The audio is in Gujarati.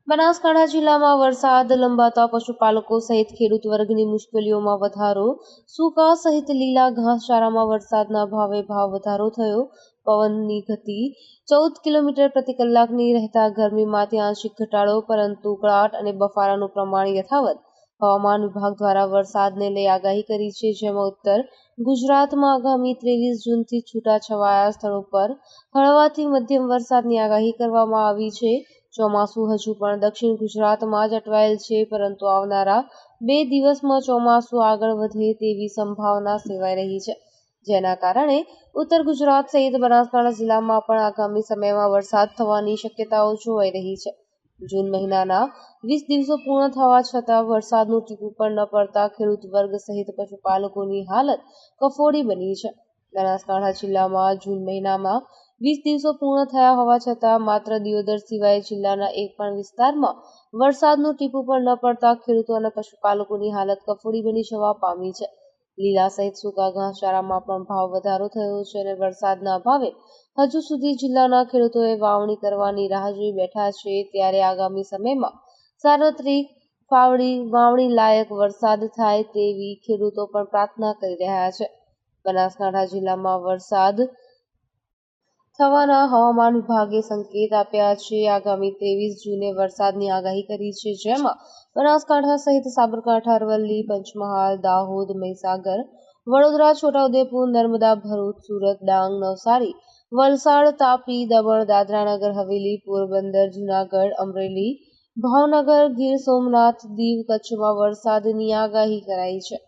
બનાસકાંઠા જિલ્લામાં વરસાદ લંબાતા પશુપાલકો સહિત ખેડૂત વર્ગની મુશ્કેલીઓમાં વધારો. સૂકા સહિત લીલા ઘાસચારામાં વરસાદના ભાવે ભાવ વધારો થયો. પવનની ગતિ 14 કિલોમીટર પ્રતિ કલાકની રહેતા ગરમીમાંથી આંશિક ઘટાડો, પરંતુ ઉકળાટ અને બફારાનું પ્રમાણ યથાવત. હવામાન વિભાગ દ્વારા વરસાદને લઈ આગાહી કરી છે, જેમાં ઉત્તર ગુજરાતમાં આગામી 23 જૂનથી છૂટાછવાયા સ્થળો પર હળવાથી મધ્યમ વરસાદની આગાહી કરવામાં આવી છે. ચોમાસું હજુ પણ દક્ષિણ ગુજરાતમાં જ અટવાયેલ છે, પરંતુ આવનારા 2 દિવસમાં ચોમાસું આગળ વધે તેવી સંભાવના સેવાઈ રહી છે, જેના કારણે ઉત્તર ગુજરાત સહિત બનાસકાંઠા જિલ્લામાં પણ આગામી સમયમાં વરસાદ થવાની શક્યતાઓ જોવાઈ રહી છે. જૂન મહિનાના 20 દિવસો પૂર્ણ થવા છતાં વરસાદનું ટીપું પણ ન પડતા ખેડૂત વર્ગ સહિત પશુપાલકોની હાલત કફોડી બની છે. બનાસકાંઠા જિલ્લામાં જૂન મહિનામાં 20 દિવસો પૂર્ણ થયા હોવા છતાં માત્ર દિયોદર સિવાય જિલ્લાના એક પણ વિસ્તારમાં વરસાદનું ટીપું પણ ન પડતા ખેડૂતો અને પશુપાલકોની હાલત કફોડી બની જવા પામી છે. લીલા સહિત સૂકા ઘાસચારામાં પણ ભાવ વધારો થયો છે અને વરસાદના અભાવે હજુ સુધી જિલ્લાના ખેડૂતોએ વાવણી કરવાની રાહ જોઈ બેઠા છે. ત્યારે આગામી સમયમાં સાર્વત્રિક વાવણી લાયક વરસાદ થાય તેવી ખેડૂતો પણ પ્રાર્થના કરી રહ્યા છે. બનાસકાંઠા જિલ્લામાં વરસાદ થવાના હવામાન વિભાગે સંકેત આપ્યા છે. આગામી 23 જૂને વરસાદની આગાહી કરી છે, જેમાં બનાસકાંઠા સહિત સાબરકાંઠા, અરવલ્લી, પંચમહાલ, દાહોદ, મહીસાગર, વડોદરા, છોટાઉદેપુર, નર્મદા, ભરૂચ, સુરત, ડાંગ, નવસારી, વલસાડ, તાપી, દમણ, દાદરાનગર હવેલી, પોરબંદર, જૂનાગઢ, અમરેલી, ભાવનગર, ગીર સોમનાથ, દીવ, કચ્છમાં વરસાદની આગાહી કરાઈ છે.